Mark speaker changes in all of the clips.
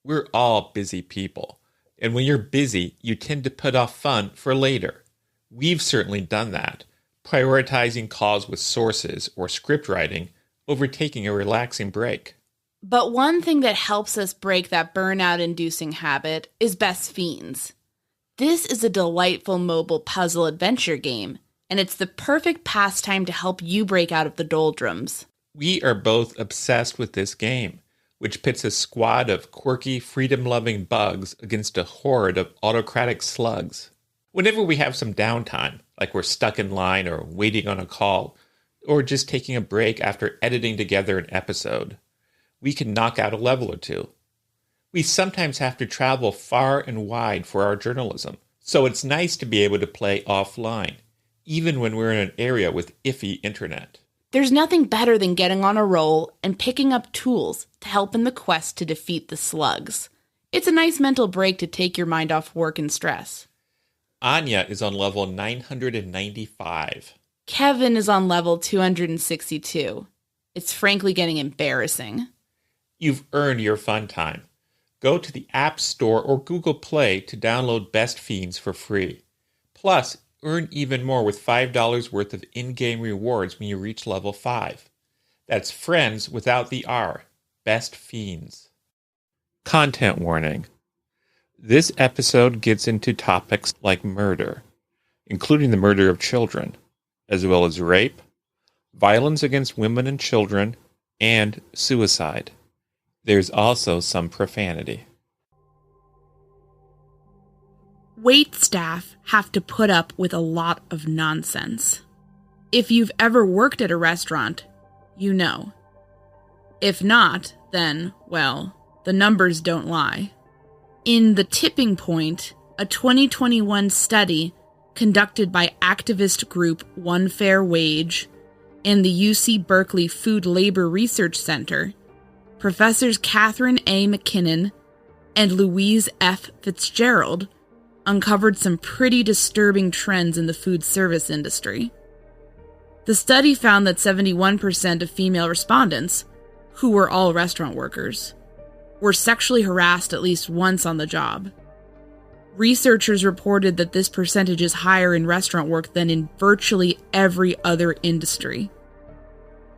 Speaker 1: We're all busy people, and when you're busy, you tend to put off fun for later. We've certainly done that, prioritizing calls with sources or script writing over taking a relaxing break.
Speaker 2: But one thing that helps us break that burnout-inducing habit is Best Fiends. This is a delightful mobile puzzle adventure game, and it's the perfect pastime to help you break out of the doldrums.
Speaker 1: We are both obsessed with this game, which pits a squad of quirky, freedom-loving bugs against a horde of autocratic slugs. Whenever we have some downtime, like we're stuck in line or waiting on a call, or just taking a break after editing together an episode, we can knock out a level or two. We sometimes have to travel far and wide for our journalism, so it's nice to be able to play offline, even when we're in an area with iffy internet.
Speaker 2: There's nothing better than getting on a roll and picking up tools to help in the quest to defeat the slugs. It's a nice mental break to take your mind off work and stress.
Speaker 1: Áine is on level 995.
Speaker 2: Kevin is on level 262. It's frankly getting embarrassing.
Speaker 1: You've earned your fun time. Go to the App Store or Google Play to download Best Fiends for free. Plus, earn even more with $5 worth of in-game rewards when you reach level 5. That's friends without the R. Best Fiends. Content warning. This episode gets into topics like murder, including the murder of children, as well as rape, violence against women and children, and suicide. There's also some profanity.
Speaker 2: Wait staff have to put up with a lot of nonsense. If you've ever worked at a restaurant, you know. If not, then, well, the numbers don't lie. In The Tipping Point, a 2021 study conducted by activist group One Fair Wage and the UC Berkeley Food Labor Research Center, Professors Catherine A. McKinnon and Louise F. Fitzgerald uncovered some pretty disturbing trends in the food service industry. The study found that 71% of female respondents, who were all restaurant workers, were sexually harassed at least once on the job. Researchers reported that this percentage is higher in restaurant work than in virtually every other industry.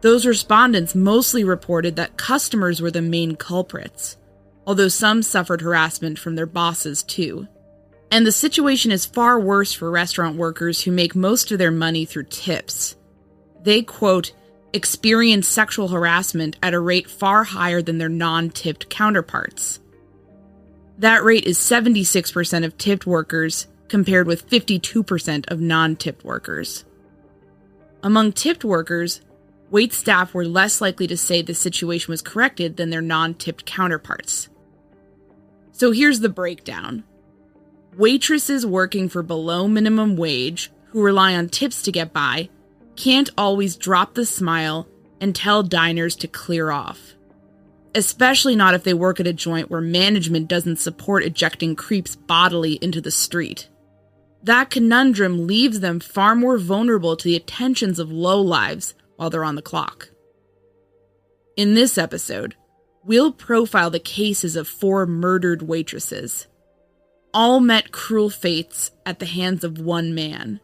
Speaker 2: Those respondents mostly reported that customers were the main culprits, although some suffered harassment from their bosses too. And the situation is far worse for restaurant workers who make most of their money through tips. They, quote, experience sexual harassment at a rate far higher than their non-tipped counterparts. That rate is 76% of tipped workers, compared with 52% of non-tipped workers. Among tipped workers, wait staff were less likely to say the situation was corrected than their non-tipped counterparts. So here's the breakdown. Waitresses working for below minimum wage, who rely on tips to get by, can't always drop the smile and tell diners to clear off. Especially not if they work at a joint where management doesn't support ejecting creeps bodily into the street. That conundrum leaves them far more vulnerable to the attentions of lowlives while they're on the clock. In this episode, we'll profile the cases of 4 murdered waitresses. All met cruel fates at the hands of one man.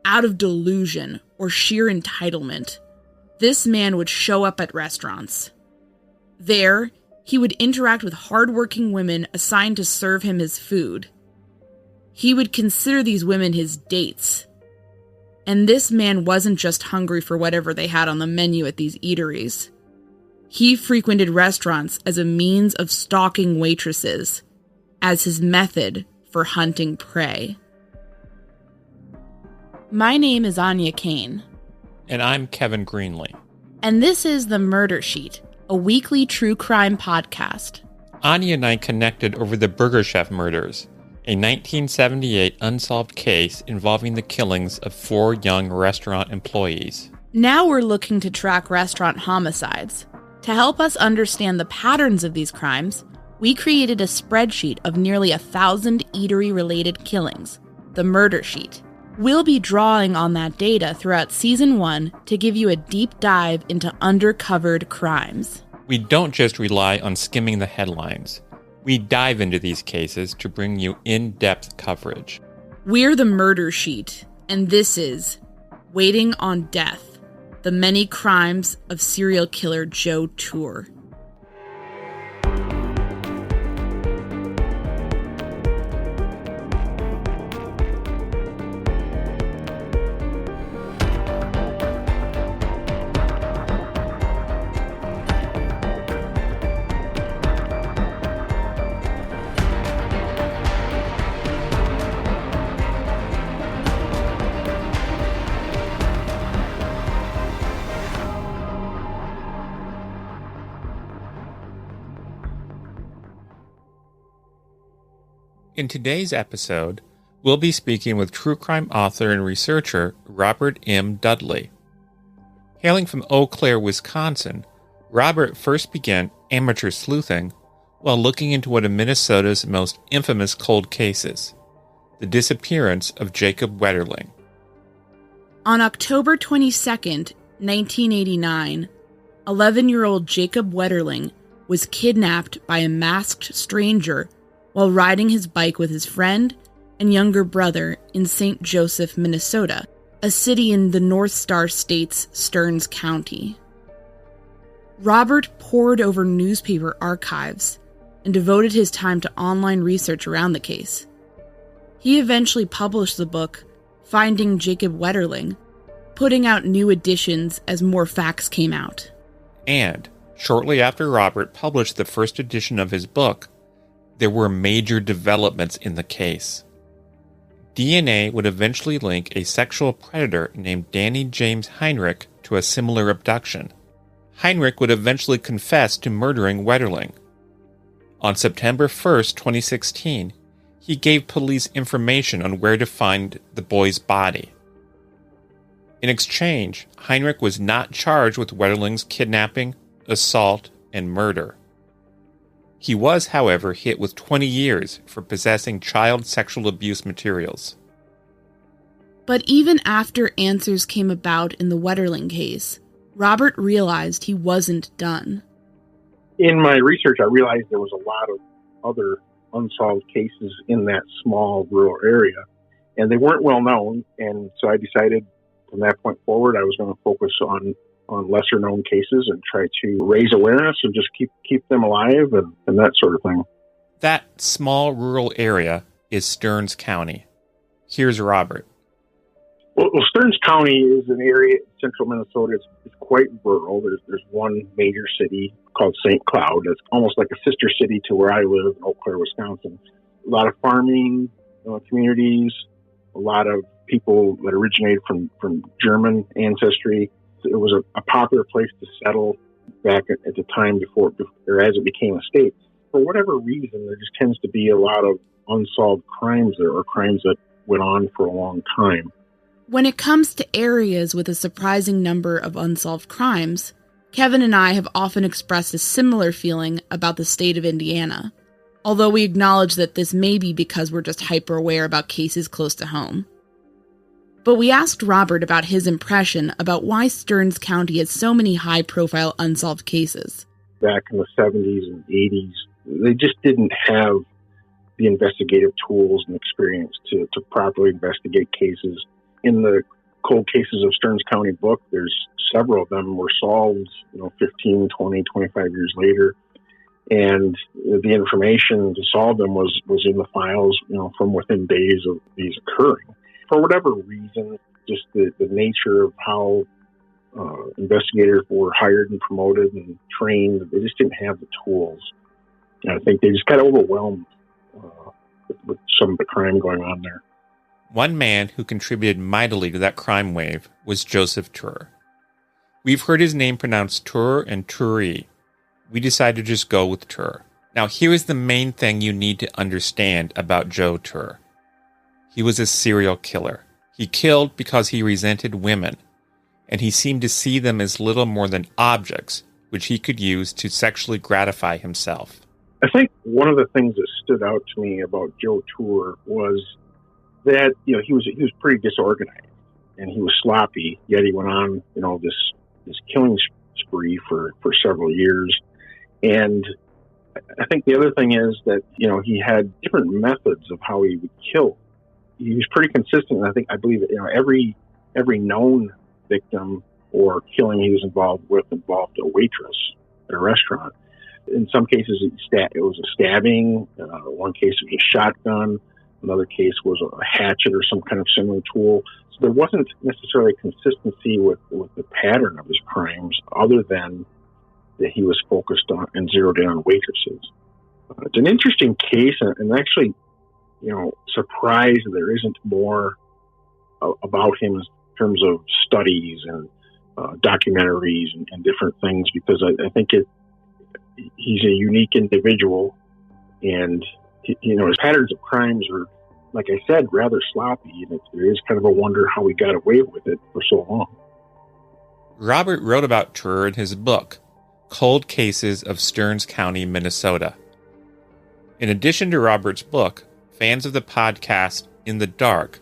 Speaker 2: Out of delusion or sheer entitlement, this man would show up at restaurants. There, he would interact with hardworking women assigned to serve him his food. He would consider these women his dates. And this man wasn't just hungry for whatever they had on the menu at these eateries. He frequented restaurants as a means of stalking waitresses, as his method for hunting prey. My name is Áine Cain.
Speaker 1: And I'm Kevin Greenlee.
Speaker 2: And this is The Murder Sheet, a weekly true crime podcast.
Speaker 1: Áine and I connected over the Burger Chef murders, a 1978 unsolved case involving the killings of 4 young restaurant employees.
Speaker 2: Now we're looking to track restaurant homicides. To help us understand the patterns of these crimes, we created a spreadsheet of nearly 1,000 eatery-related killings, the Murder Sheet. We'll be drawing on that data throughout Season 1 to give you a deep dive into undercovered crimes.
Speaker 1: We don't just rely on skimming the headlines. We dive into these cases to bring you in-depth coverage.
Speaker 2: We're the Murder Sheet, and this is Waiting on Death, the Many Crimes of Serial Killer Joe Ture.
Speaker 1: In today's episode, we'll be speaking with true crime author and researcher Robert M. Dudley. Hailing from Eau Claire, Wisconsin, Robert first began amateur sleuthing while looking into one of Minnesota's most infamous cold cases, the disappearance of Jacob Wetterling.
Speaker 2: On October 22nd, 1989, 11-year-old Jacob Wetterling was kidnapped by a masked stranger while riding his bike with his friend and younger brother in St. Joseph, Minnesota, a city in the North Star State's Stearns County. Robert pored over newspaper archives and devoted his time to online research around the case. He eventually published the book, Finding Jacob Wetterling, putting out new editions as more facts came out.
Speaker 1: And shortly after Robert published the first edition of his book, there were major developments in the case. DNA would eventually link a sexual predator named Danny James Heinrich to a similar abduction. Heinrich would eventually confess to murdering Wetterling. On September 1st, 2016, he gave police information on where to find the boy's body. In exchange, Heinrich was not charged with Wetterling's kidnapping, assault, and murder. He was, however, hit with 20 years for possessing child sexual abuse materials.
Speaker 2: But even after answers came about in the Wetterling case, Robert realized he wasn't done.
Speaker 3: In my research, I realized there was a lot of other unsolved cases in that small rural area, and they weren't well known, and so I decided from that point forward I was going to focus on lesser known cases and try to raise awareness and just keep them alive and that sort of thing.
Speaker 1: That small rural area is Stearns County. Here's Robert.
Speaker 3: Well, Stearns County is an area in central Minnesota. It's quite rural. There's one major city called St. Cloud. It's almost like a sister city to where I live in Eau Claire, Wisconsin. A lot of farming communities, a lot of people that originated from German ancestry. It was a popular place to settle back at the time before or as it became a state. For whatever reason, there just tends to be a lot of unsolved crimes there, or crimes that went on for a long time.
Speaker 2: When it comes to areas with a surprising number of unsolved crimes, Kevin and I have often expressed a similar feeling about the state of Indiana, although we acknowledge that this may be because we're just hyper-aware about cases close to home. But we asked Robert about his impression about why Stearns County has so many high-profile unsolved cases.
Speaker 3: Back in the 70s and 80s, they just didn't have the investigative tools and experience to properly investigate cases. In the Cold Cases of Stearns County book, there's several of them were solved, 15, 20, 25 years later. And the information to solve them was in the files, from within days of these occurring. For whatever reason, just the nature of how investigators were hired and promoted and trained, they just didn't have the tools. And I think they just got overwhelmed with some of the crime going on there.
Speaker 1: One man who contributed mightily to that crime wave was Joseph Ture. We've heard his name pronounced Ture and Ture. We decided to just go with Ture. Now, here is the main thing you need to understand about Joe Ture. He was a serial killer. He killed because he resented women, and he seemed to see them as little more than objects, which he could use to sexually gratify himself.
Speaker 3: I think one of the things that stood out to me about Joe Ture was that he was pretty disorganized and he was sloppy. Yet he went on this killing spree for several years. And I think the other thing is that, he had different methods of how he would kill. He was pretty consistent. I believe every known victim or killing he was involved a waitress at a restaurant. In some cases, it was a stabbing. One case it was a shotgun. Another case was a hatchet or some kind of similar tool. So there wasn't necessarily consistency with the pattern of his crimes, other than that he was focused on and zeroed in on waitresses. It's an interesting case, and actually, surprised there isn't more about him in terms of studies and documentaries and different things, because I think he's a unique individual, and his patterns of crimes are, like I said, rather sloppy, and it is kind of a wonder how he got away with it for so long.
Speaker 1: Robert wrote about Ture in his book, Cold Cases of Stearns County, Minnesota. In addition to Robert's book, fans of the podcast In the Dark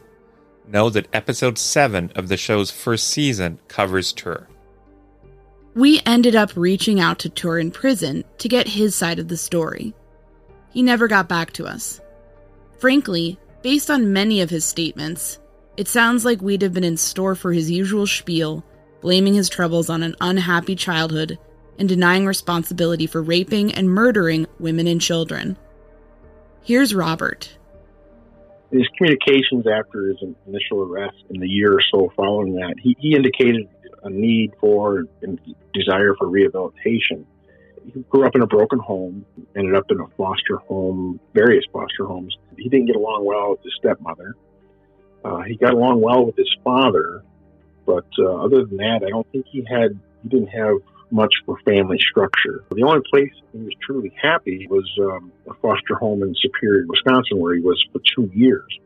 Speaker 1: know that episode 7 of the show's first season covers Ture.
Speaker 2: We ended up reaching out to Ture in prison to get his side of the story. He never got back to us. Frankly, based on many of his statements, it sounds like we'd have been in store for his usual spiel, blaming his troubles on an unhappy childhood and denying responsibility for raping and murdering women and children. Here's Robert.
Speaker 3: In his communications after his initial arrest in the year or so following that, he indicated a need for and desire for rehabilitation. He grew up in a broken home, ended up in a foster home, various foster homes. He didn't get along well with his stepmother. He got along well with his father, but other than that, I don't think he didn't have much for family structure. The only place he was truly happy was a foster home in Superior, Wisconsin, where he was for 2 years.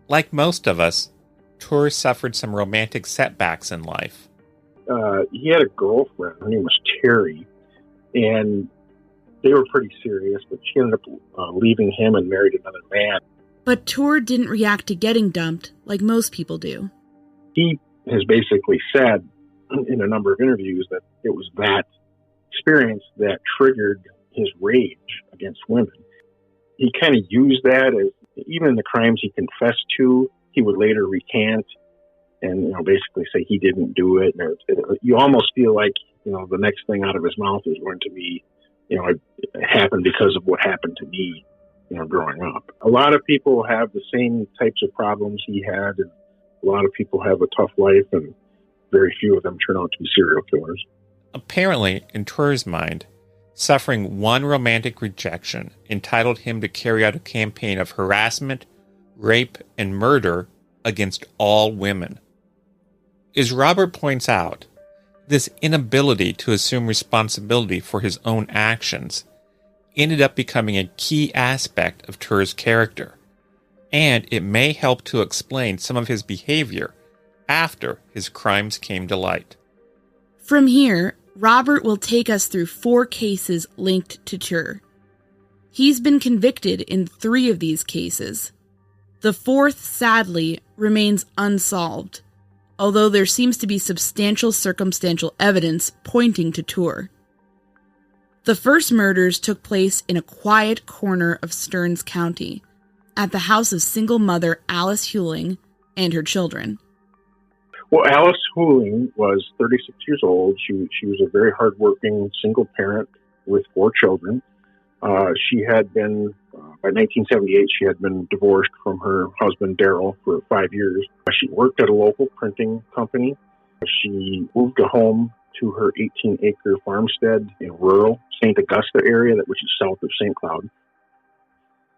Speaker 1: Like most of us, Ture suffered some romantic setbacks in life.
Speaker 3: He had a girlfriend. Her name was Terry, and they were pretty serious, but she ended up leaving him and married another man.
Speaker 2: But Ture didn't react to getting dumped like most people do.
Speaker 3: He has basically said in a number of interviews that it was that experience that triggered his rage against women. He kind of used that as, even in the crimes he confessed to, he would later recant and basically say he didn't do it. You almost feel like the next thing out of his mouth is going to be, it happened because of what happened to me, growing up. A lot of people have the same types of problems he had, and a lot of people have a tough life, and very few of them turn out to be serial killers.
Speaker 1: Apparently, in Ture's mind, suffering one romantic rejection entitled him to carry out a campaign of harassment, rape, and murder against all women. As Robert points out, this inability to assume responsibility for his own actions ended up becoming a key aspect of Ture's character, and it may help to explain some of his behavior after his crimes came to light.
Speaker 2: From here, Robert will take us through 4 cases linked to Ture. He's been convicted in 3 of these cases. The 4th, sadly, remains unsolved, although there seems to be substantial circumstantial evidence pointing to Ture. The first murders took place in a quiet corner of Stearns County, at the house of single mother Alice Huling and her children.
Speaker 3: Well, Alice Huling was 36 years old. She was a very hardworking single parent with 4 children. She had been, by 1978, she had been divorced from her husband, Darrell, for 5 years. She worked at a local printing company. She moved a home to her 18-acre farmstead in rural St. Augusta area, which is south of St. Cloud.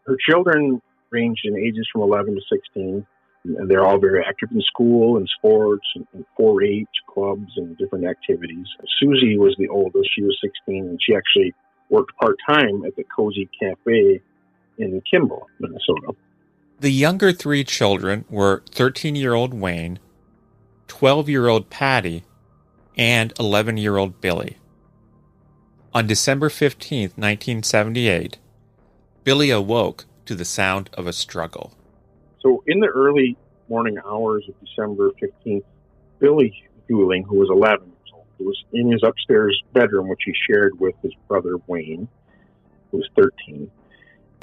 Speaker 3: Her children ranged in ages from 11 to 16. And they're all very active in school and sports and 4-H clubs and different activities. Susie was the oldest. She was 16, and she actually worked part-time at the Cozy Cafe in Kimball, Minnesota.
Speaker 1: The younger 3 children were 13-year-old Wayne, 12-year-old Patty, and 11-year-old Billy. On December 15, 1978, Billy awoke to the sound of a struggle.
Speaker 3: So in the early morning hours of December 15th, Billy Huling, who was 11 years old, It was in his upstairs bedroom, which he shared with his brother Wayne, who was 13.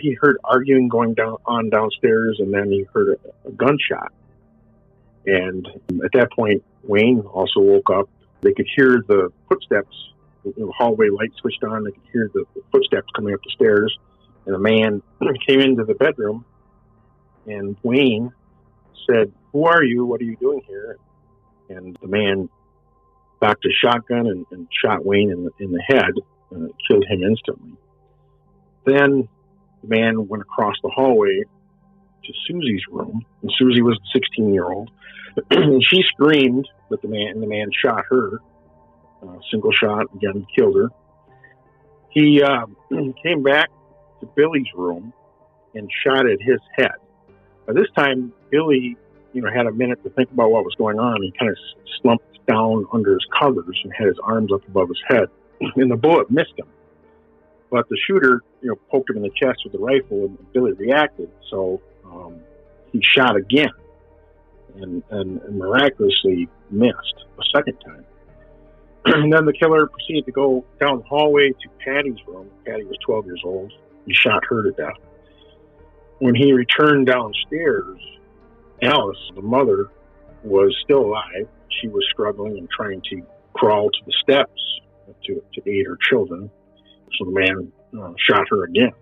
Speaker 3: He heard arguing going on downstairs, and then he heard a gunshot. And at that point, Wayne also woke up. They could hear the footsteps. The hallway light switched on. They could hear the footsteps coming up the stairs. And a man came into the bedroom, and Wayne said, "Who are you? What are you doing here?" And the man cocked a shotgun and shot Wayne in the head, and it killed him instantly. Then the man went across the hallway to Susie's room, and Susie was a 16-year-old. And she screamed, but the man shot her. Single shot, again, killed her. He came back to Billy's room and shot at his head. By this time, Billy, had a minute to think about what was going on. He kind of slumped down under his covers and had his arms up above his head. And the bullet missed him. But the shooter, poked him in the chest with the rifle, and Billy reacted. So he shot again and miraculously missed a second time. And then the killer proceeded to go down the hallway to Patty's room. Patty was 12 years old. He shot her to death. When he returned downstairs, Alice, the mother, was still alive. She was struggling and trying to crawl to the steps to aid her children. So the man shot her again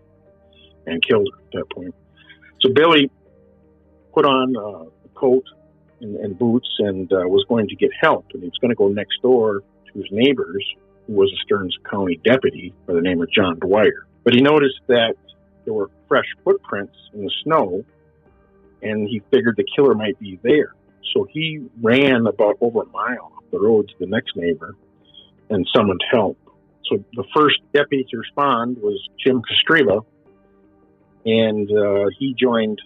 Speaker 3: and killed her at that point. So Billy put on a coat and boots and was going to get help. And he was going to go next door to his neighbors, who was a Stearns County deputy by the name of John Dwyer. But he noticed that there were fresh footprints in the snow, and he figured the killer might be there. So he ran about over a mile up the road to the next neighbor and summoned help. So the first deputy to respond was Jim Kostrela, and he joined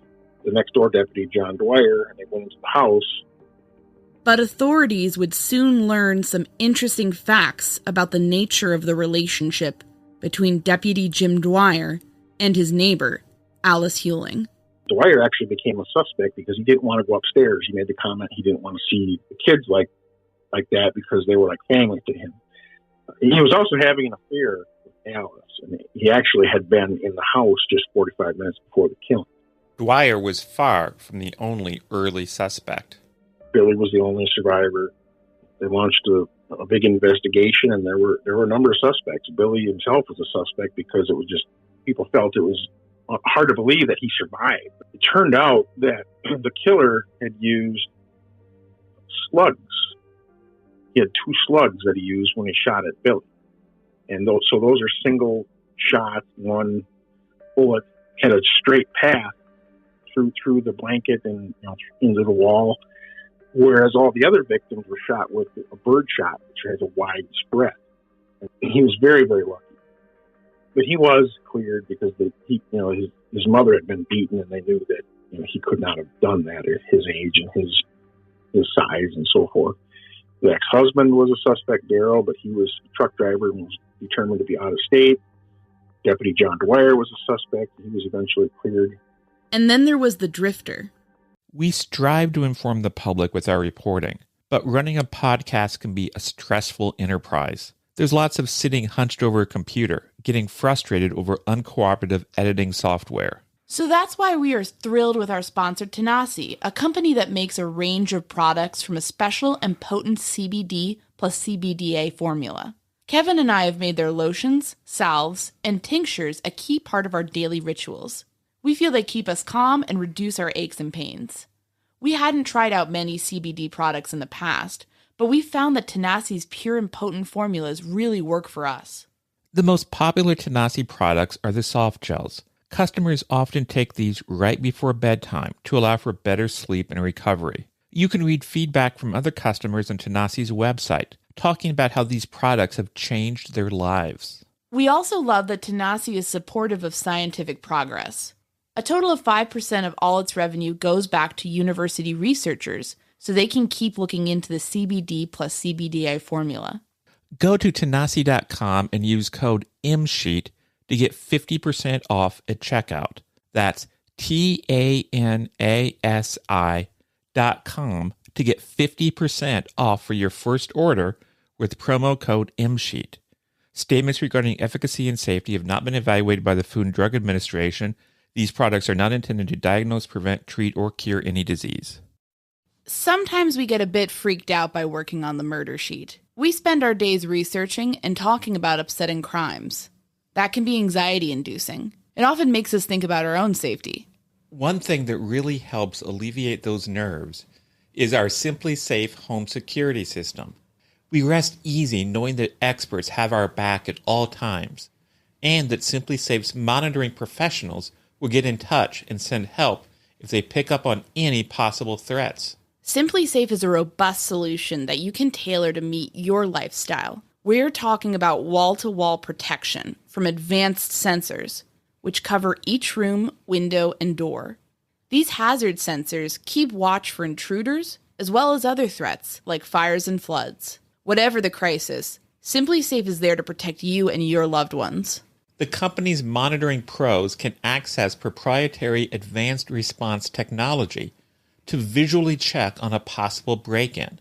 Speaker 3: the next door deputy, John Dwyer, and they went into the house.
Speaker 2: But authorities would soon learn some interesting facts about the nature of the relationship between Deputy Jim Dwyer and his neighbor, Alice Hewling.
Speaker 3: Dwyer actually became a suspect because he didn't want to go upstairs. He made the comment he didn't want to see the kids like that because they were like family to him. He was also having an affair with Alice, and he actually had been in the house just 45 minutes before the killing.
Speaker 1: Dwyer was far from the only early suspect.
Speaker 3: Billy was the only survivor. They launched a big investigation, and there were a number of suspects. Billy himself was a suspect because it was just, people felt it was hard to believe that he survived. It turned out that the killer had used slugs. He had 2 slugs that he used when he shot at Billy. And those are single shots. One bullet had a straight path through the blanket and into the wall, whereas all the other victims were shot with a bird shot, which has a wide spread. And he was very, very lucky. But he was cleared because his mother had been beaten, and they knew that he could not have done that at his age and his size and so forth. The ex-husband was a suspect, Darrell, but he was a truck driver and was determined to be out of state. Deputy John Dwyer was a suspect. He was eventually cleared.
Speaker 2: And then there was the drifter.
Speaker 1: We strive to inform the public with our reporting, but running a podcast can be a stressful enterprise. There's lots of sitting hunched over a computer, getting frustrated over uncooperative editing software.
Speaker 2: So that's why we are thrilled with our sponsor, Tenassi, a company that makes a range of products from a special and potent CBD plus CBDA formula. Kevin and I have made their lotions, salves, and tinctures a key part of our daily rituals. We feel they keep us calm and reduce our aches and pains. We hadn't tried out many CBD products in the past, but we found that Tenassi's pure and potent formulas really work for us.
Speaker 1: The most popular Tenassi products are the soft gels. Customers often take these right before bedtime to allow for better sleep and recovery. You can read feedback from other customers on Tenassi's website, talking about how these products have changed their lives.
Speaker 2: We also love that Tenassi is supportive of scientific progress. A total of 5% of all its revenue goes back to university researchers so they can keep looking into the CBD plus CBDA formula.
Speaker 1: Go to Tenassi.com and use code MSHEET to get 50% off at checkout. That's TANASI.com to get 50% off for your first order with promo code MSheet. Statements regarding efficacy and safety have not been evaluated by the Food and Drug Administration. These products are not intended to diagnose, prevent, treat, or cure any disease.
Speaker 2: Sometimes we get a bit freaked out by working on the murder sheet. We spend our days researching and talking about upsetting crimes. That can be anxiety-inducing. It often makes us think about our own safety.
Speaker 1: One thing that really helps alleviate those nerves is our Simply Safe home security system. We rest easy knowing that experts have our back at all times, and that Simply Safe's monitoring professionals will get in touch and send help if they pick up on any possible threats.
Speaker 2: Simply Safe is a robust solution that you can tailor to meet your lifestyle. We're talking about wall-to-wall protection from advanced sensors, which cover each room, window, and door. These hazard sensors keep watch for intruders, as well as other threats, like fires and floods. Whatever the crisis, Simply Safe is there to protect you and your loved ones.
Speaker 1: The company's monitoring pros can access proprietary advanced response technology to visually check on a possible break-in.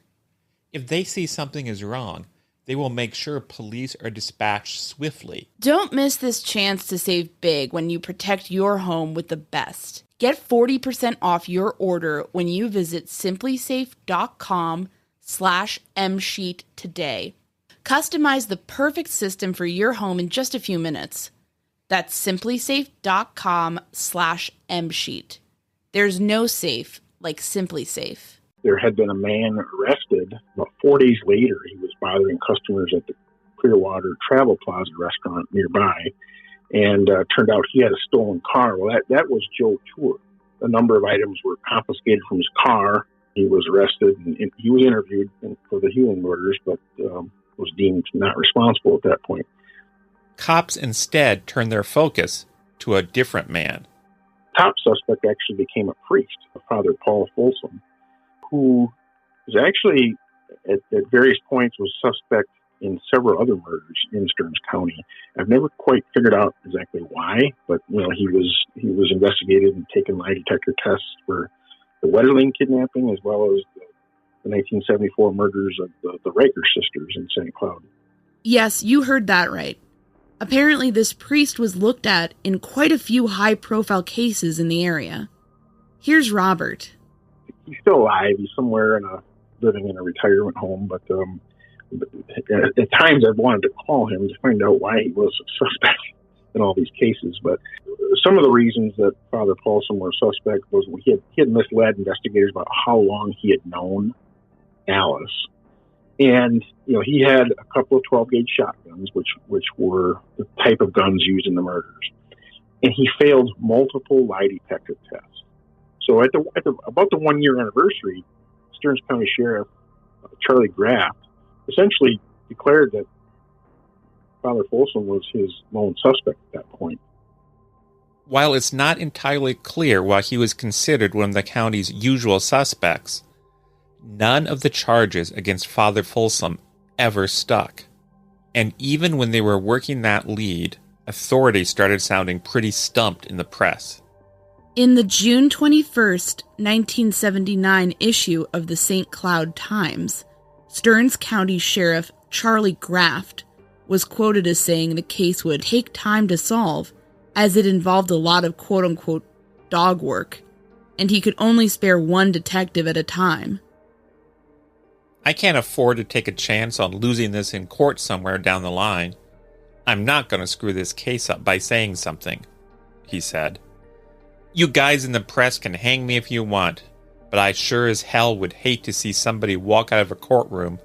Speaker 1: If they see something is wrong, they will make sure police are dispatched swiftly.
Speaker 2: Don't miss this chance to save big when you protect your home with the best. Get 40% off your order when you visit simplysafe.com/msheet today. Customize the perfect system for your home in just a few minutes. That's simplysafe.com/msheet. There's no safe like Simply Safe.
Speaker 3: There had been a man arrested. About 4 days later, he was bothering customers at the Clearwater Travel Plaza restaurant nearby, and turned out he had a stolen car. Well, that was Joe Ture. A number of items were confiscated from his car. He was arrested, and he was interviewed for the Hewling murders, but was deemed not responsible at that point.
Speaker 1: Cops instead turned their focus to a different man.
Speaker 3: Top suspect actually became a priest, Father Paul Folsom, who was actually at various points was suspect in several other murders in Stearns County. I've never quite figured out exactly why, but he was investigated and taken lie detector tests for the Wetterling kidnapping as well as the 1974 murders of the Riker sisters in St. Cloud.
Speaker 2: Yes, you heard that right. Apparently, this priest was looked at in quite a few high-profile cases in the area. Here's Robert.
Speaker 3: He's still alive. He's somewhere living in a retirement home, but at times I've wanted to call him to find out why he was a suspect in all these cases. But some of the reasons that Father Paulson was suspect was he had misled investigators about how long he had known Alice. And, he had a couple of 12-gauge shotguns, which were the type of guns used in the murders. And he failed multiple lie detector tests. So at about the 1 year anniversary, Stearns County Sheriff Charlie Graff essentially declared that Father Folsom was his lone suspect at that point.
Speaker 1: While it's not entirely clear why he was considered one of the county's usual suspects, none of the charges against Father Folsom ever stuck. And even when they were working that lead, authorities started sounding pretty stumped in the press.
Speaker 2: In the June 21st, 1979 issue of the St. Cloud Times, Stearns County Sheriff Charlie Graff was quoted as saying the case would take time to solve as it involved a lot of quote-unquote dog work, and he could only spare one detective at a time.
Speaker 1: I can't afford to take a chance on losing this in court somewhere down the line. I'm not going to screw this case up by saying something, he said. You guys in the press can hang me if you want, but I sure as hell would hate to see somebody walk out of a courtroom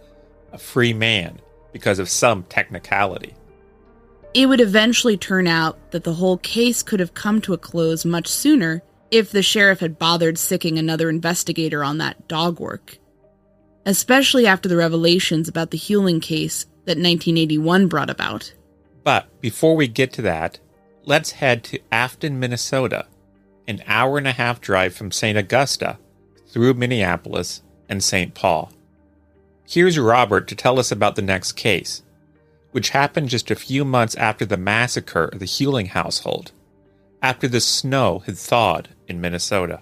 Speaker 1: a free man because of some technicality.
Speaker 2: It would eventually turn out that the whole case could have come to a close much sooner if the sheriff had bothered sicking another investigator on that dog work. Especially after the revelations about the Hewling case that 1981 brought about.
Speaker 1: But before we get to that, let's head to Afton, Minnesota, an hour-and-a-half drive from St. Augusta, through Minneapolis and St. Paul. Here's Robert to tell us about the next case, which happened just a few months after the massacre of the Hewling household, after the snow had thawed in Minnesota.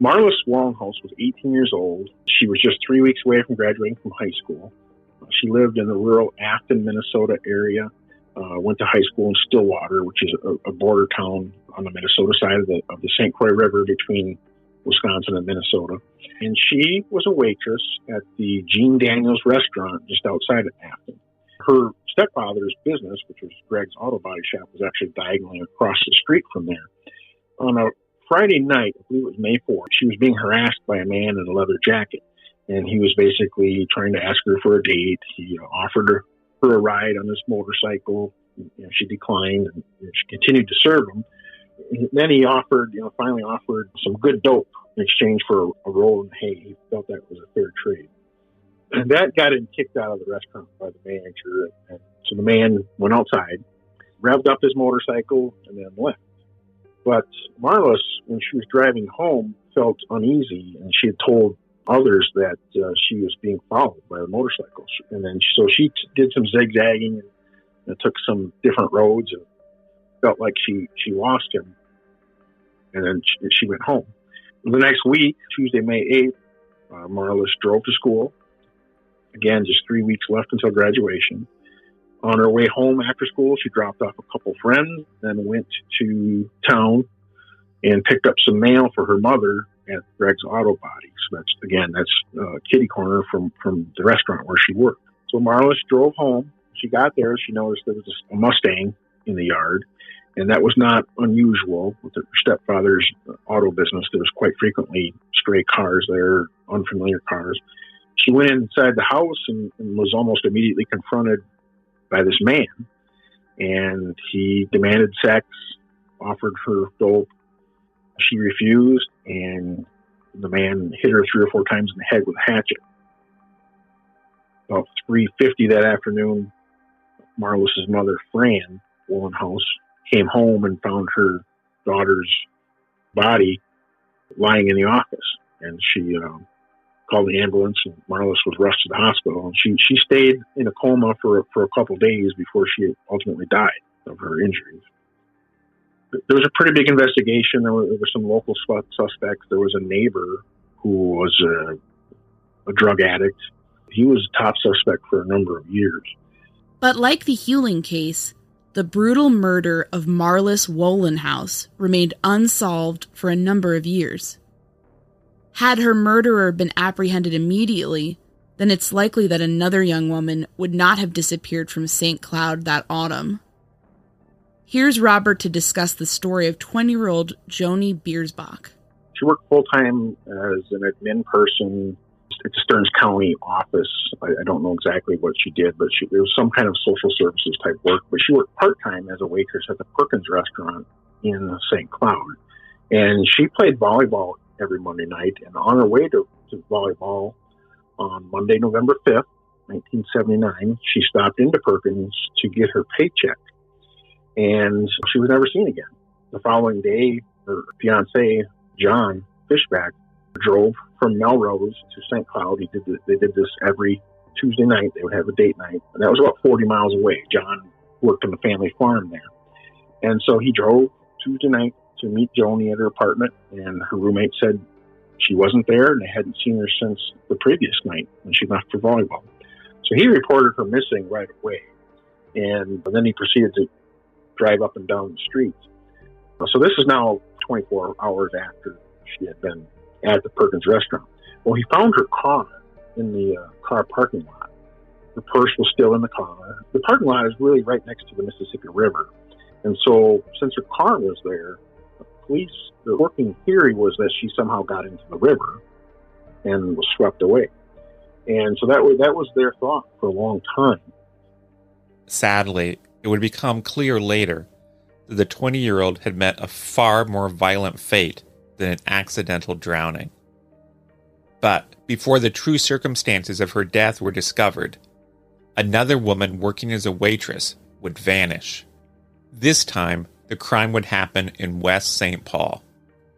Speaker 3: Marlys Longhouse was 18 years old. She was just 3 weeks away from graduating from high school. She lived in the rural Afton, Minnesota area. Went to high school in Stillwater, which is a border town on the Minnesota side of the St. Croix River between Wisconsin and Minnesota. And she was a waitress at the Jean Daniels restaurant just outside of Afton. Her stepfather's business, which was Greg's Auto Body Shop, was actually diagonally across the street from there. On a Friday night, I believe it was May 4th, she was being harassed by a man in a leather jacket. And he was basically trying to ask her for a date. He offered her a ride on his motorcycle. She declined, and she continued to serve him. And then he finally offered some good dope in exchange for a roll in hay. He felt that was a fair trade. And that got him kicked out of the restaurant by the manager. And so the man went outside, revved up his motorcycle, and then left. But Marlys, when she was driving home, felt uneasy, and she had told others that she was being followed by the motorcycles. And then so she did some zigzagging and took some different roads and felt like she lost him. And then she went home. The next week, Tuesday, May 8th, Marlys drove to school. Again, just 3 weeks left until graduation. On her way home after school, she dropped off a couple friends, then went to town and picked up some mail for her mother at Greg's Auto Body. So that's kitty corner from the restaurant where she worked. So Marlys drove home. She got there. She noticed there was a Mustang in the yard, and that was not unusual with her stepfather's auto business. There was quite frequently stray cars there, unfamiliar cars. She went inside the house and was almost immediately confronted by this man, and he demanded sex, offered her dope. She refused, and the man hit her 3 or 4 times in the head with a hatchet. About 3:50 that afternoon, Marlys's mother, Fran Wolenhouse, came home and found her daughter's body lying in the office, and she called the ambulance, and Marlys was rushed to the hospital. And she stayed in a coma for a couple of days before she ultimately died of her injuries. There was a pretty big investigation. There were some local suspects. There was a neighbor who was a drug addict. He was a top suspect for a number of years.
Speaker 2: But like the Healing case, the brutal murder of Marlys Wolenhouse remained unsolved for a number of years. Had her murderer been apprehended immediately, then it's likely that another young woman would not have disappeared from St. Cloud that autumn. Here's Robert to discuss the story of 20-year-old Joni Biersbach.
Speaker 3: She worked full-time as an admin person at the Stearns County office. I don't know exactly what she did, but there was some kind of social services type work. But she worked part-time as a waitress at the Perkins restaurant in St. Cloud. And she played volleyball every Monday night. And on her way to volleyball on Monday, November 5th, 1979, she stopped into Perkins to get her paycheck. And she was never seen again. The following day, her fiancé, John Fishback, drove from Melrose to St. Cloud. They did this every Tuesday night. They would have a date night. And that was about 40 miles away. John worked on the family farm there. And so he drove Tuesday night to meet Joni at her apartment. And her roommate said she wasn't there, and they hadn't seen her since the previous night when she left for volleyball. So he reported her missing right away. And then he proceeded to drive up and down the streets. So this is now 24 hours after she had been at the Perkins restaurant. Well, he found her car in the car parking lot. The purse was still in the car. The parking lot is really right next to the Mississippi River. And so since her car was there, the working theory was that she somehow got into the river and was swept away. And so that was their thought for a long time.
Speaker 1: Sadly, it would become clear later that the 20-year-old had met a far more violent fate than an accidental drowning. But before the true circumstances of her death were discovered, another woman working as a waitress would vanish. This time, the crime would happen in West St. Paul.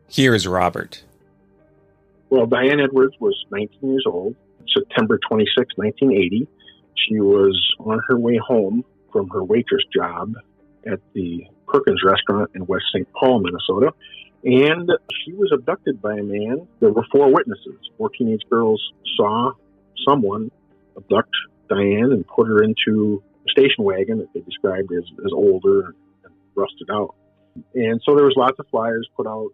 Speaker 1: Here is Robert.
Speaker 3: Well, Diane Edwards was 19 years old, September 26, 1980. She was on her way home from her waitress job at the Perkins restaurant in West St. Paul, Minnesota. And she was abducted by a man. There were 4 witnesses. 4 teenage girls saw someone abduct Diane and put her into a station wagon that they described as older and rusted out. And so there was lots of flyers put out.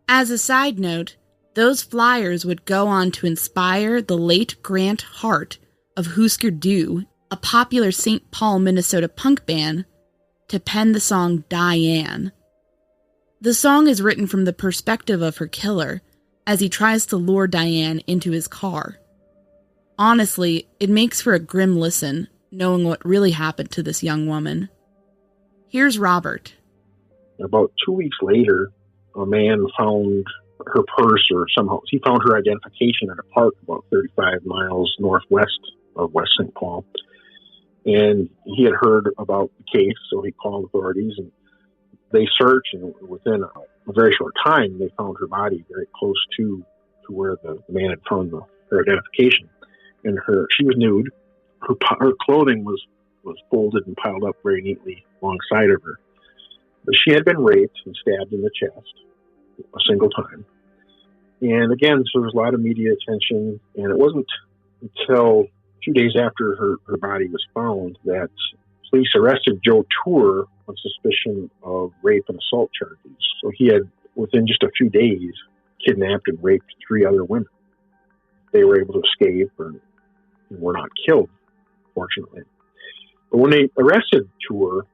Speaker 2: As a side note, those flyers would go on to inspire the late Grant Hart of Husker Du, a popular St. Paul, Minnesota punk band, to pen the song Diane. The song is written from the perspective of her killer as he tries to lure Diane into his car. Honestly, it makes for a grim listen, knowing what really happened to this young woman. Here's Robert.
Speaker 3: About 2 weeks later, a man found her purse, or somehow he found her identification in a park about 35 miles northwest of West St. Paul. And he had heard about the case, so he called authorities, and they searched, and within a very short time, they found her body very close to where the man had found her identification. And she was nude. Her clothing was folded and piled up very neatly alongside of her. But she had been raped and stabbed in the chest a single time. And again, so there was a lot of media attention, and it wasn't until 2 days after her body was found that police arrested Joe Ture on suspicion of rape and assault charges. So he had, within just a few days, kidnapped and raped 3 other women. They were able to escape and were not killed, fortunately. But when they arrested Ture,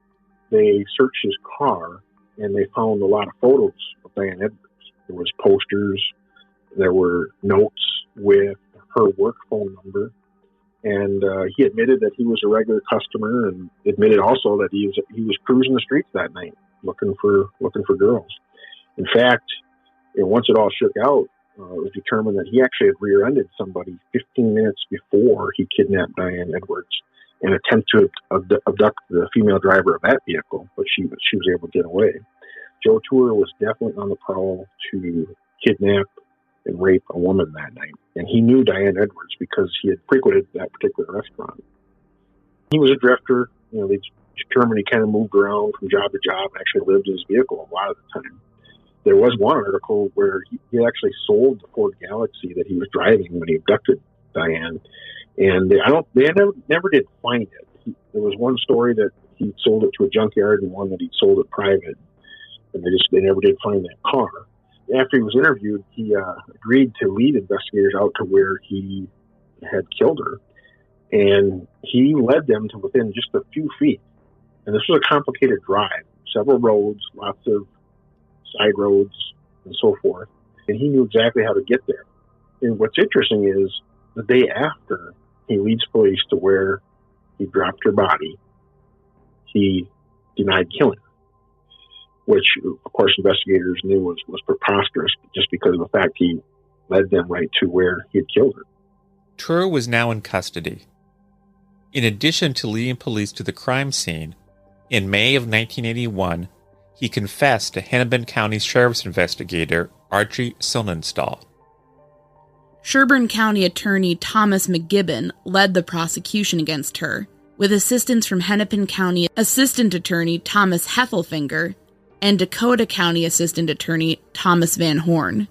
Speaker 3: they searched his car, and they found a lot of photos of Diane Edwards. There was posters, there were notes with her work phone number, and he admitted that he was a regular customer, and admitted also that he was cruising the streets that night looking for girls. In fact, once it all shook out, it was determined that he actually had rear-ended somebody 15 minutes before he kidnapped Diane Edwards and attempted to abduct the female driver of that vehicle, but she was able to get away. Joe Ture was definitely on the prowl to kidnap and rape a woman that night. And he knew Diane Edwards because he had frequented that particular restaurant. He was a drifter. They determined he kind of moved around from job to job and actually lived in his vehicle a lot of the time. There was one article where he actually sold the Ford Galaxy that he was driving when he abducted Diane. And they never did find it. There was one story that he sold it to a junkyard and one that he sold it private. And they never did find that car. After he was interviewed, he agreed to lead investigators out to where he had killed her. And he led them to within just a few feet. And this was a complicated drive, several roads, lots of side roads, and so forth. And he knew exactly how to get there. And what's interesting is the day after he leads police to where he dropped her body, he denied killing her, which, of course, investigators knew was preposterous just because of the fact he led them right to where he had killed her.
Speaker 1: Ture was now in custody. In addition to leading police to the crime scene, in May of 1981, he confessed to Hennepin County Sheriff's investigator Archie Silnenstahl.
Speaker 2: Sherburne County Attorney Thomas McGibbon led the prosecution against her, with assistance from Hennepin County Assistant Attorney Thomas Heffelfinger and Dakota County Assistant Attorney Thomas Van Horn.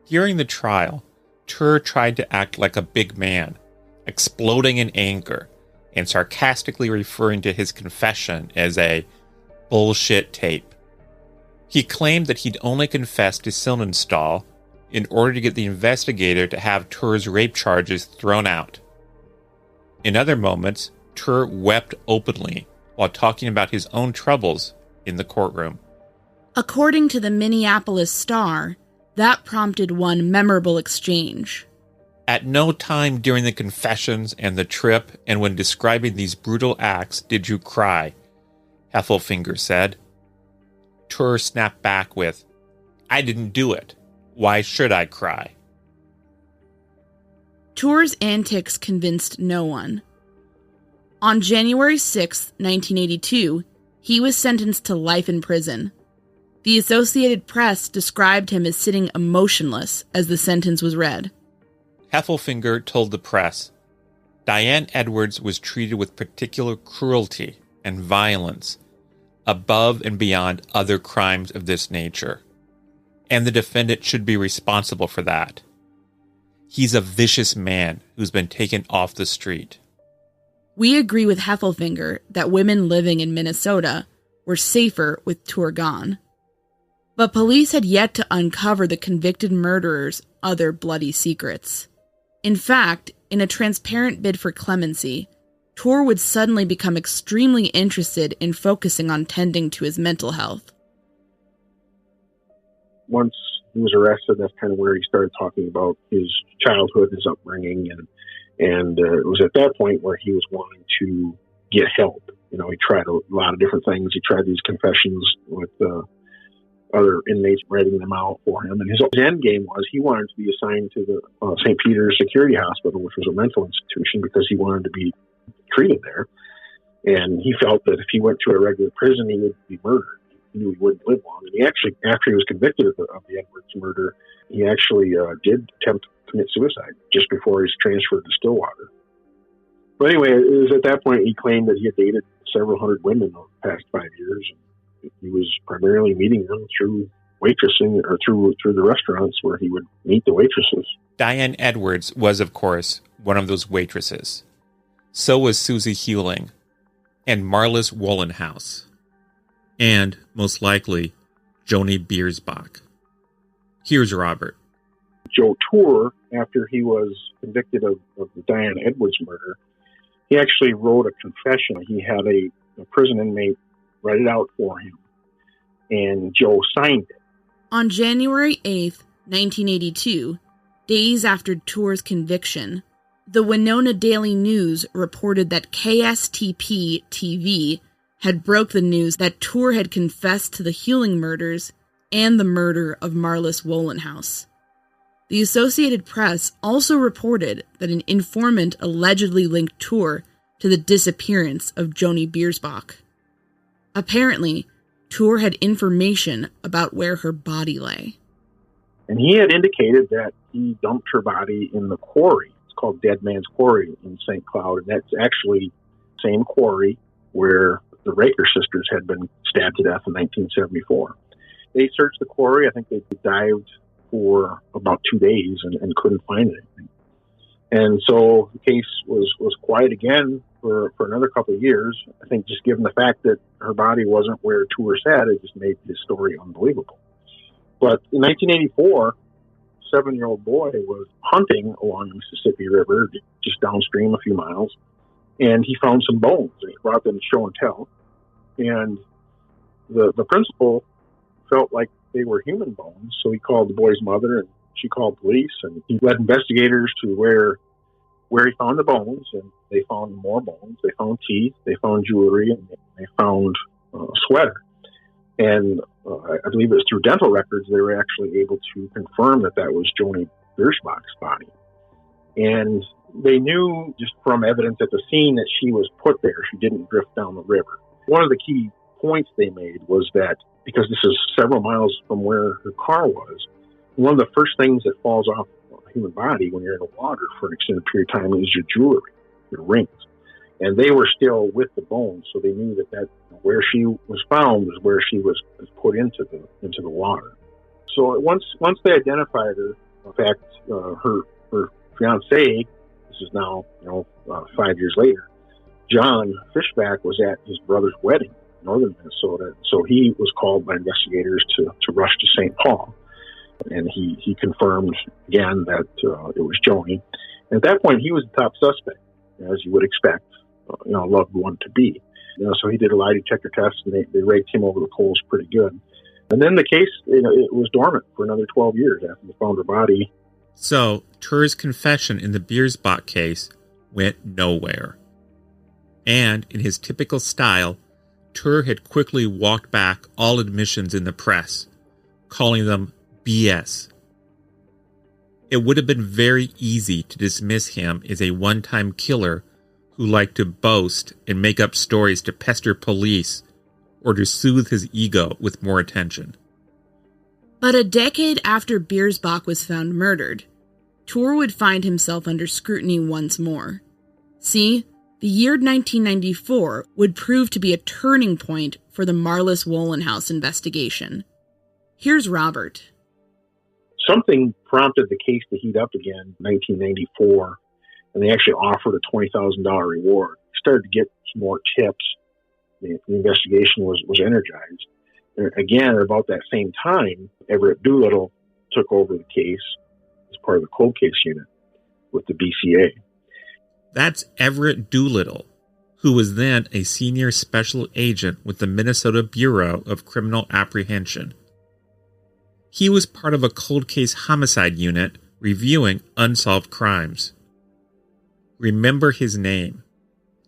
Speaker 1: During the trial, Ture tried to act like a big man, exploding in anger and sarcastically referring to his confession as a bullshit tape. He claimed that he'd only confessed to Silnenstahl in order to get the investigator to have Ture's rape charges thrown out. In other moments, Ture wept openly while talking about his own troubles in the courtroom.
Speaker 2: According to the Minneapolis Star, that prompted one memorable exchange.
Speaker 1: At no time during the confessions and the trip and when describing these brutal acts did you cry, Heffelfinger said. Ture snapped back with, "I didn't do it. Why should I cry?"
Speaker 2: Ture's antics convinced no one. On January 6, 1982, he was sentenced to life in prison. The Associated Press described him as sitting emotionless as the sentence was read.
Speaker 1: Heffelfinger told the press, Diane Edwards was treated with particular cruelty and violence above and beyond other crimes of this nature, and the defendant should be responsible for that. He's a vicious man who's been taken off the street.
Speaker 2: We agree with Heffelfinger that women living in Minnesota were safer with Ture gone. But police had yet to uncover the convicted murderer's other bloody secrets. In fact, in a transparent bid for clemency, Ture would suddenly become extremely interested in focusing on tending to his mental health.
Speaker 3: Once he was arrested, that's kind of where he started talking about his childhood, his upbringing, and it was at that point where he was wanting to get help. You know, he tried a lot of different things. He tried these confessions with other inmates writing them out for him. And his end game was he wanted to be assigned to the St. Peter's Security Hospital, which was a mental institution, because he wanted to be treated there. And he felt that if he went to a regular prison, he would be murdered. He knew he wouldn't live long. And he actually, after he was convicted of the Edwards murder, he actually did attempt to commit suicide just before he was transferred to Stillwater. But anyway, it was at that point he claimed that he had dated several hundred women over the past 5 years. He was primarily meeting them through waitressing or through the restaurants where he would meet the waitresses.
Speaker 1: Diane Edwards was, of course, one of those waitresses. So was Susie Hewling and Marlys Wollenhaus. And, most likely, Joni Biersbach. Here's Robert.
Speaker 3: Joe Ture, after he was convicted of the Diane Edwards murder, he actually wrote a confession. He had a prison inmate write it out for him, and Joe signed it.
Speaker 2: On January 8th, 1982, days after Ture's conviction, the Winona Daily News reported that KSTP-TV had broke the news that Ture had confessed to the Hewling murders and the murder of Marlys Wollenhaus. The Associated Press also reported that an informant allegedly linked Ture to the disappearance of Joni Biersbach. Apparently, Ture had information about where her body lay.
Speaker 3: And he had indicated that he dumped her body in the quarry. It's called Dead Man's Quarry in St. Cloud, and that's actually the same quarry where the Raker sisters had been stabbed to death in 1974. They searched the quarry. I think they dived for about 2 days and couldn't find anything. And so the case was quiet again for another couple of years. I think just given the fact that her body wasn't where Ture said, it just made his story unbelievable. But in 1984, a 7-year-old boy was hunting along the Mississippi River, just downstream a few miles, and he found some bones, and he brought them to show and tell. And the principal felt like they were human bones, so he called the boy's mother, and she called police, and he led investigators to where he found the bones, and they found more bones. They found teeth, they found jewelry, and they found a sweater. And I believe it was through dental records they were actually able to confirm that was Joni Biersbach's body. And they knew just from evidence at the scene that she was put there. She didn't drift down the river. One of the key points they made was that because this is several miles from where her car was, one of the first things that falls off a human body when you're in the water for an extended period of time is your jewelry, your rings. And they were still with the bones, so they knew that where she was found was where she was put into the water. So once they identified her, in fact, her fiancé, this is now 5 years later, John Fishback was at his brother's wedding in northern Minnesota, so he was called by investigators to rush to St. Paul, and he confirmed again that it was Joni. And at that point, he was the top suspect, as you would expect a loved one to be. So he did a lie detector test, and they raked him over the coals pretty good. And then the case, it was dormant for another 12 years after they found her body.
Speaker 1: So Ture's confession in the Biersbach case went nowhere. And in his typical style, Ture had quickly walked back all admissions in the press, calling them BS. It would have been very easy to dismiss him as a one-time killer who liked to boast and make up stories to pester police or to soothe his ego with more attention.
Speaker 2: But a decade after Biersbach was found murdered, Ture would find himself under scrutiny once more. See, the year 1994 would prove to be a turning point for the Marlys Wollenhaus investigation. Here's Robert.
Speaker 3: Something prompted the case to heat up again in 1994, and they actually offered a $20,000 reward. started to get some more tips. The investigation was energized. And again, at about that same time, Everett Doolittle took over the case as part of the cold case unit with the BCA.
Speaker 1: That's Everett Doolittle, who was then a senior special agent with the Minnesota Bureau of Criminal Apprehension. He was part of a cold case homicide unit reviewing unsolved crimes. Remember his name.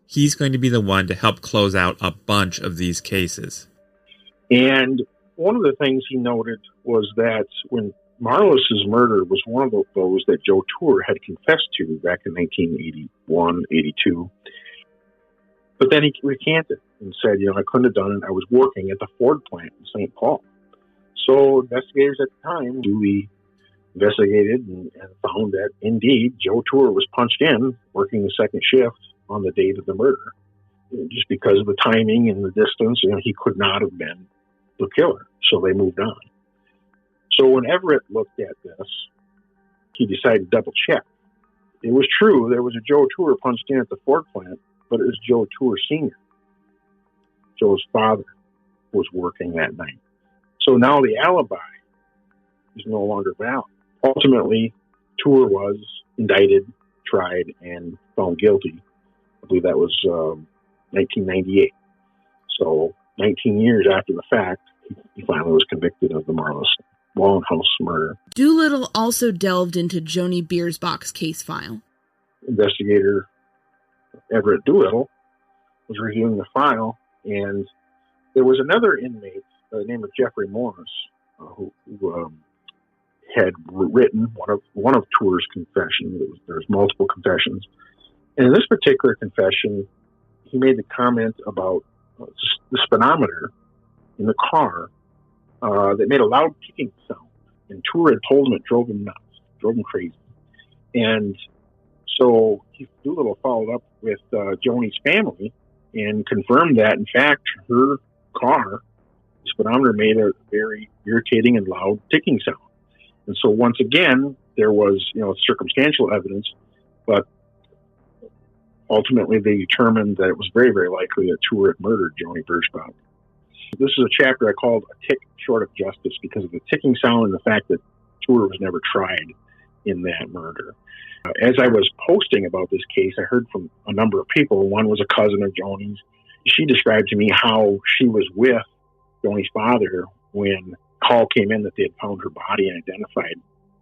Speaker 1: He's going to be the one to help close out a bunch of these cases. And
Speaker 3: one of the things he noted was that when Marlys' murder was one of those that Joe Ture had confessed to back in 1981, 82. But then he recanted and said, I couldn't have done it. I was working at the Ford plant in St. Paul. So investigators at the time duly investigated and found that, indeed, Joe Ture was punched in working the second shift on the date of the murder. Just because of the timing and the distance, he could not have been the killer. So they moved on. So when Everett looked at this, he decided to double check. It was true, there was a Joe Ture punched in at the Ford plant, but it was Joe Ture Sr. Joe's father was working that night. So now the alibi is no longer valid. Ultimately, Ture was indicted, tried, and found guilty. I believe that was 1998. So 19 years after the fact, he finally was convicted of the Marlys Longhouse murder.
Speaker 2: Doolittle also delved into Joni Biersbach's case file.
Speaker 3: Investigator Everett Doolittle was reviewing the file, and there was another inmate by the name of Jeffrey Morris who had written one of Ture's confessions. There's multiple confessions, and in this particular confession, he made the comment about the speedometer in the car that made a loud ticking sound, and Ture had told him it drove him nuts, drove him crazy. And so Doolittle followed up with Joni's family and confirmed that, in fact, her car, the speedometer, made a very irritating and loud ticking sound. And so once again, there was, circumstantial evidence, but ultimately they determined that it was very, very likely that Ture had murdered Joni Biersbach. This is a chapter I called A Tick Short of Justice because of the ticking sound and the fact that Ture was never tried in that murder. As I was posting about this case, I heard from a number of people. One was a cousin of Joni's. She described to me how she was with Joni's father when a call came in that they had found her body and identified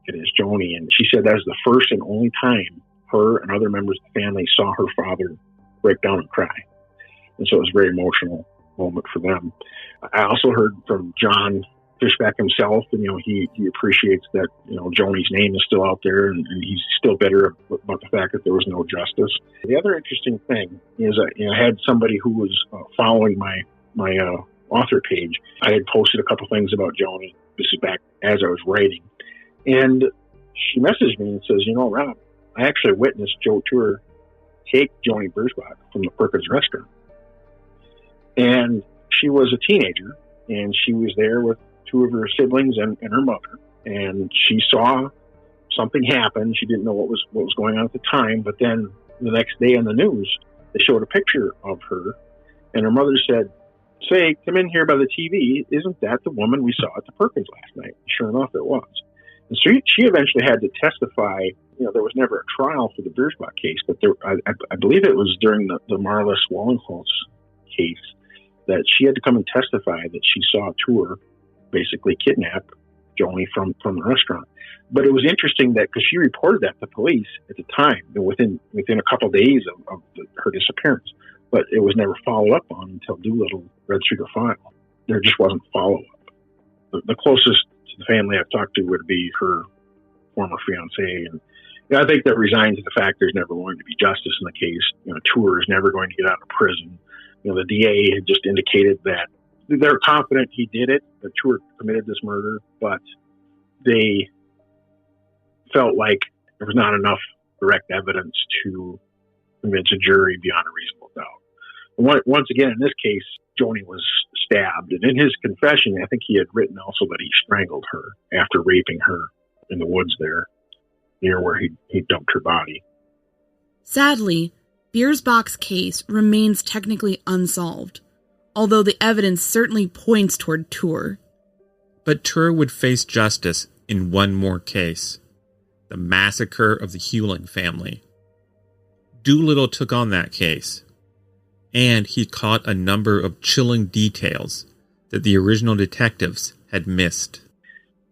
Speaker 3: it as Joni. And she said that was the first and only time her and other members of the family saw her father break down and cry. And so it was a very emotional moment for them. I also heard from John Fishback himself, and he appreciates that Joni's name is still out there, and he's still bitter about the fact that there was no justice. The other interesting thing is I had somebody who was following my author page. I had posted a couple things about Joni. This is back as I was writing, and she messaged me and says, Rob, I actually witnessed Joe Ture take Joni Biersbach from the Perkins restaurant, and she was a teenager, and she was there with two of her siblings and her mother, and she saw something happen. She didn't know what was going on at the time, but then the next day on the news, they showed a picture of her, and her mother said, "Say, come in here by the TV. Isn't that the woman we saw at the Perkins last night?" Sure enough, it was. And so she eventually had to testify. There was never a trial for the Biersbach case, but I believe it was during the Marlys Wallenholz case that she had to come and testify that she saw Ture basically kidnap Joni from the restaurant. But it was interesting that because she reported that to police at the time, within a couple of days of her disappearance, but it was never followed up on until Doolittle read through the file. There just wasn't follow-up. The closest to the family I've talked to would be her former fiance, and I think that resigns to the fact there's never going to be justice in the case. Ture is never going to get out of prison. The DA had just indicated that they're confident he did it, that Ture committed this murder, but they felt like there was not enough direct evidence to convince a jury beyond a reasonable doubt. And once again, in this case, Joni was stabbed, and in his confession, I think he had written also that he strangled her after raping her in the woods there, near where he dumped her body.
Speaker 2: Sadly, Biersbach's case remains technically unsolved, although the evidence certainly points toward Ture.
Speaker 1: But Ture would face justice in one more case, the massacre of the Hewling family. Doolittle took on that case, and he caught a number of chilling details that the original detectives had missed.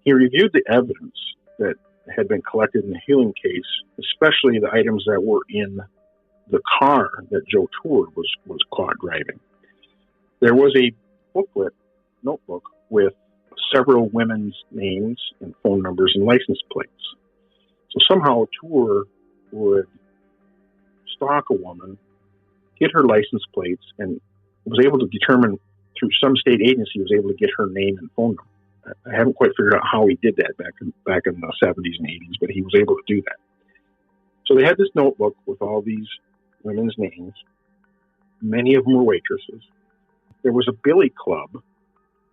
Speaker 3: He reviewed the evidence that had been collected in the Hewling case, especially the items that were in the car that Joe Ture was caught driving. There was a notebook, with several women's names and phone numbers and license plates. So somehow Ture would stalk a woman, get her license plates, and was able to determine through some state agency, was able to get her name and phone number. I haven't quite figured out how he did that back in the 70s and 80s, but he was able to do that. So they had this notebook with all these women's names. Many of them were waitresses. There was a billy club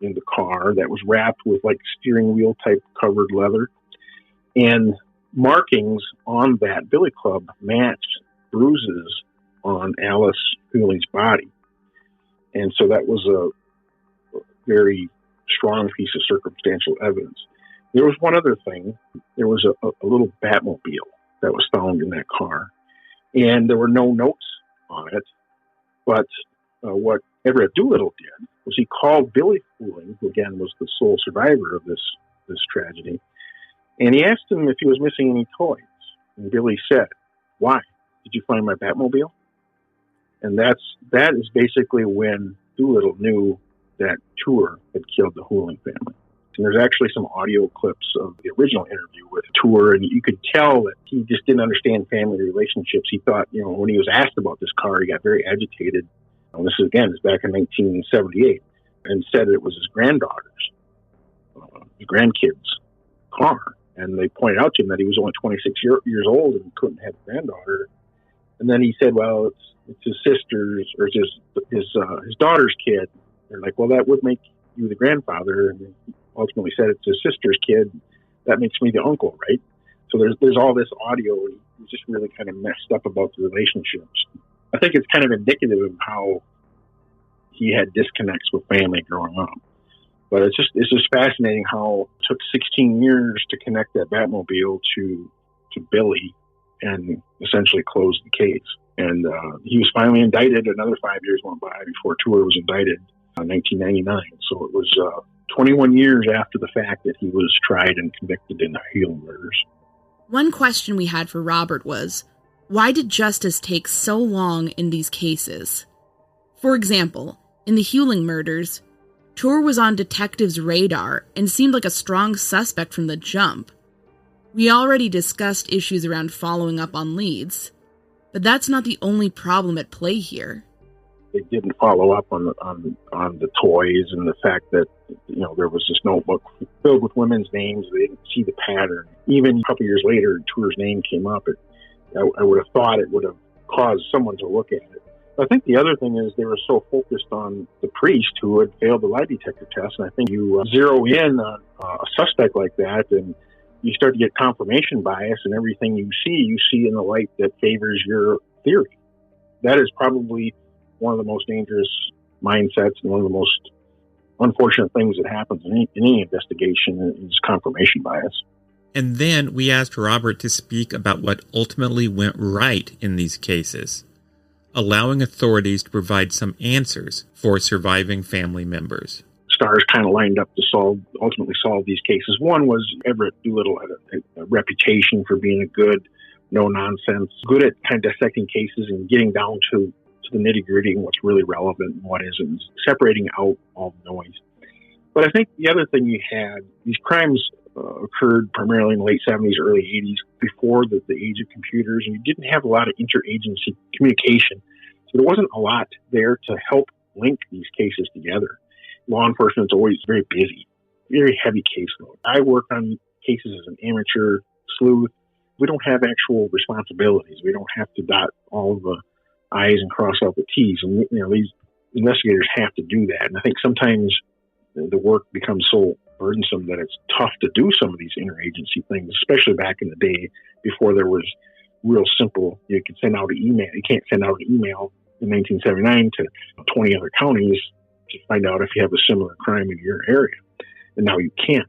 Speaker 3: in the car that was wrapped with like steering wheel type covered leather, and markings on that billy club matched bruises on Alice Hewling's body. And so that was a very strong piece of circumstantial evidence. There was one other thing. There was a little Batmobile that was found in that car, and there were no notes on it. But what Everett Doolittle did was he called Billy Hewling, who again was the sole survivor of this tragedy, and he asked him if he was missing any toys. And Billy said, "Why? Did you find my Batmobile?" And that is basically when Doolittle knew that Ture had killed the Hewling family. And there's actually some audio clips of the original interview with Ture, and you could tell that he just didn't understand family relationships. He thought, when he was asked about this car, he got very agitated. And this is back in 1978, and said it was his granddaughter's, his grandkid's car. And they pointed out to him that he was only 26 years old and couldn't have a granddaughter. And then he said, well, it's his sister's, or his daughter's kid. They're like, well, that would make you the grandfather. And he ultimately said it's his sister's kid. That makes me the uncle, right? So there's all this audio, and he's just really kind of messed up about the relationships. I think it's kind of indicative of how he had disconnects with family growing up. But it's just fascinating how it took 16 years to connect that Batmobile to Billy and essentially close the case. And he was finally indicted. Another 5 years went by before Ture was indicted in 1999. So it was 21 years after the fact that he was tried and convicted in the Hewling murders.
Speaker 2: One question we had for Robert was, why did justice take so long in these cases? For example, in the Hewling murders, Ture was on detectives' radar and seemed like a strong suspect from the jump. We already discussed issues around following up on leads, but that's not the only problem at play here.
Speaker 3: They didn't follow up on the toys and the fact that there was this notebook filled with women's names. They didn't see the pattern. Even a couple years later, Ture's name came up. I would have thought it would have caused someone to look at it. I think the other thing is they were so focused on the priest who had failed the lie detector test, and I think you zero in on a suspect like that, and you start to get confirmation bias, and everything you see in the light that favors your theory. That is probably one of the most dangerous mindsets and one of the most unfortunate things that happens in any investigation is confirmation bias.
Speaker 1: And then we asked Robert to speak about what ultimately went right in these cases, allowing authorities to provide some answers for surviving family members.
Speaker 3: Stars kind of lined up to ultimately solve these cases. One was Everett Doolittle had a reputation for being a good, no-nonsense, good at kind of dissecting cases and getting down to the nitty-gritty and what's really relevant and what isn't, separating out all the noise. But I think the other thing you had, these crimes occurred primarily in the late 70s, early 80s, before the age of computers, and you didn't have a lot of interagency communication. So there wasn't a lot there to help link these cases together. Law enforcement is always very busy, very heavy caseload. I work on cases as an amateur sleuth. We don't have actual responsibilities. We don't have to dot all the I's and cross out the T's. And these investigators have to do that. And I think sometimes the work becomes so burdensome that it's tough to do some of these interagency things, especially back in the day before there was real simple. You can send out an email. You can't send out an email in 1979 to 20 other counties to find out if you have a similar crime in your area. And now you can.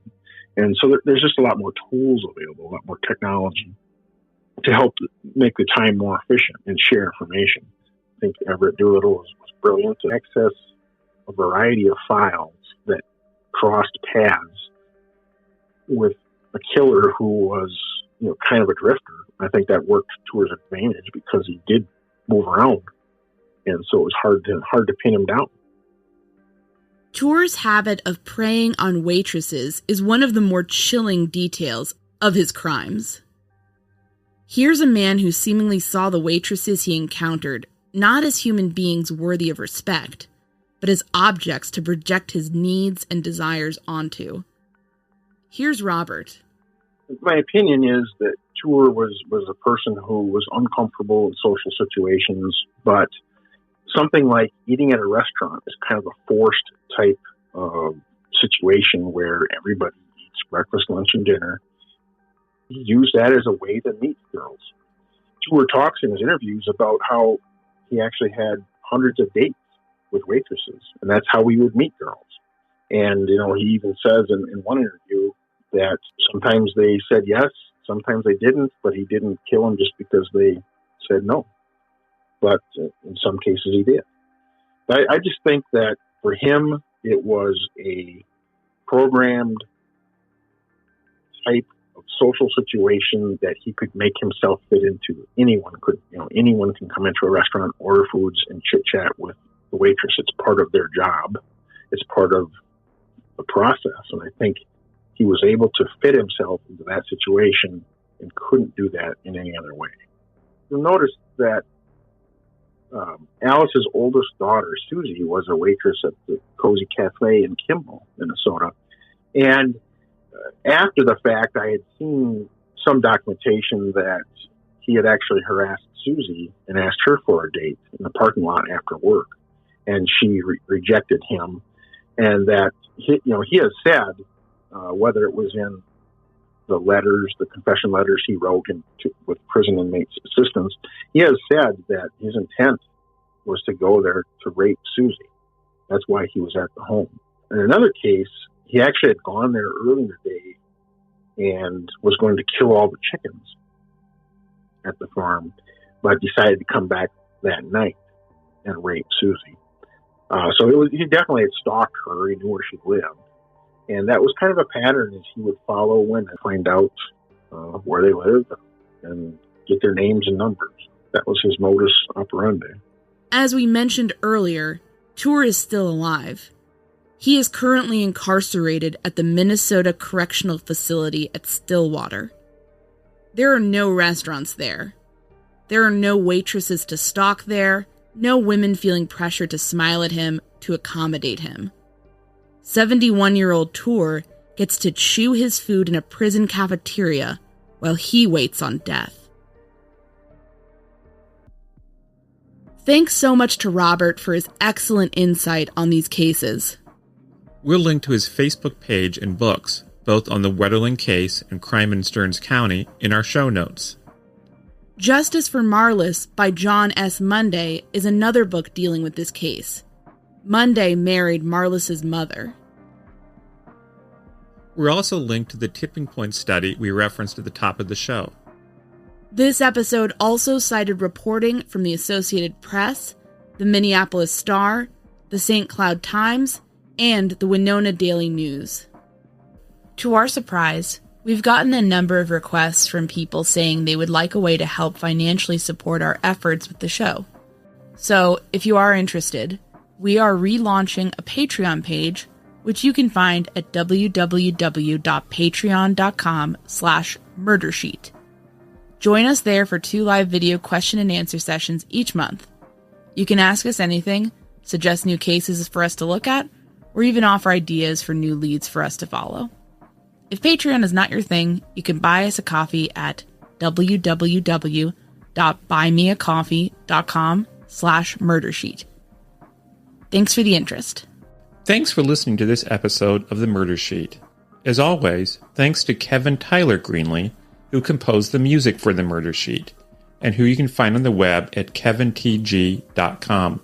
Speaker 3: And so there's just a lot more tools available, a lot more technology to help make the time more efficient and share information. I think Everett Doolittle was brilliant to access a variety of files that crossed paths with a killer who was, kind of a drifter. I think that worked to his advantage because he did move around, and so it was hard to pin him down.
Speaker 2: Ture's habit of preying on waitresses is one of the more chilling details of his crimes. Here's a man who seemingly saw the waitresses he encountered not as human beings worthy of respect, but as objects to project his needs and desires onto. Here's Robert.
Speaker 3: My opinion is that Ture was a person who was uncomfortable in social situations, but something like eating at a restaurant is kind of a forced type of situation where everybody eats breakfast, lunch, and dinner. He used that as a way to meet girls. Ture talks in his interviews about how he actually had hundreds of dates with waitresses, and that's how he would meet girls. And, he even says in one interview that sometimes they said yes, sometimes they didn't, but he didn't kill them just because they said no. But in some cases he did. But I just think that for him, it was a programmed type of social situation that he could make himself fit into. Anyone can come into a restaurant, order foods, and chit-chat with the waitress. It's part of their job. It's part of the process. And I think he was able to fit himself into that situation and couldn't do that in any other way. You'll notice that Alice's oldest daughter, Susie, was a waitress at the Cozy Cafe in Kimball, Minnesota. And after the fact, I had seen some documentation that he had actually harassed Susie and asked her for a date in the parking lot after work. And she rejected him. And that, he has said, whether it was in the letters, the confession letters he wrote with prison inmates' assistance, he has said that his intent was to go there to rape Susie. That's why he was at the home. In another case, he actually had gone there early in the day and was going to kill all the chickens at the farm, but decided to come back that night and rape Susie. So he definitely had stalked her. He knew where she lived. And that was kind of a pattern as he would follow women, find out where they lived and get their names and numbers. That was his modus operandi.
Speaker 2: As we mentioned earlier, Ture is still alive. He is currently incarcerated at the Minnesota Correctional Facility at Stillwater. There are no restaurants there. There are no waitresses to stalk there, no women feeling pressure to smile at him, to accommodate him. 71-year-old Ture gets to chew his food in a prison cafeteria while he waits on death. Thanks so much to Robert for his excellent insight on these cases.
Speaker 1: We'll link to his Facebook page and books, both on the Wetterling case and crime in Stearns County, in our show notes.
Speaker 2: Justice for Marlys by John S. Monday is another book dealing with this case. Monday married Marlys's mother.
Speaker 1: We're also linked to the tipping point study we referenced at the top of the show.
Speaker 2: This episode also cited reporting from the Associated Press, the Minneapolis Star, the St. Cloud Times, and the Winona Daily News. To our surprise, we've gotten a number of requests from people saying they would like a way to help financially support our efforts with the show. So, if you are interested, we are relaunching a Patreon page, which you can find at www.patreon.com/murdersheet. Join us there for 2 live video question and answer sessions each month. You can ask us anything, suggest new cases for us to look at, or even offer ideas for new leads for us to follow. If Patreon is not your thing, you can buy us a coffee at www.buymeacoffee.com/murdersheet. Thanks for the interest.
Speaker 1: Thanks for listening to this episode of The Murder Sheet. As always, thanks to Kevin Greenlee, who composed the music for The Murder Sheet. and who you can find on the web at kevintg.com.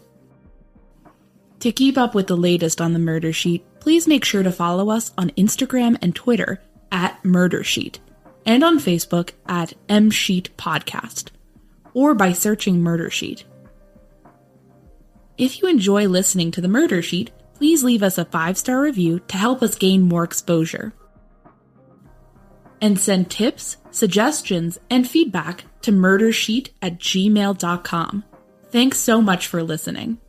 Speaker 2: To keep up with the latest on the Murder Sheet, please make sure to follow us on Instagram and Twitter at murdersheet, and on Facebook at msheetpodcast, or by searching Murder Sheet. If you enjoy listening to the Murder Sheet, please leave us a 5-star review to help us gain more exposure. And send tips, suggestions, and feedback to murdersheet@gmail.com. Thanks so much for listening.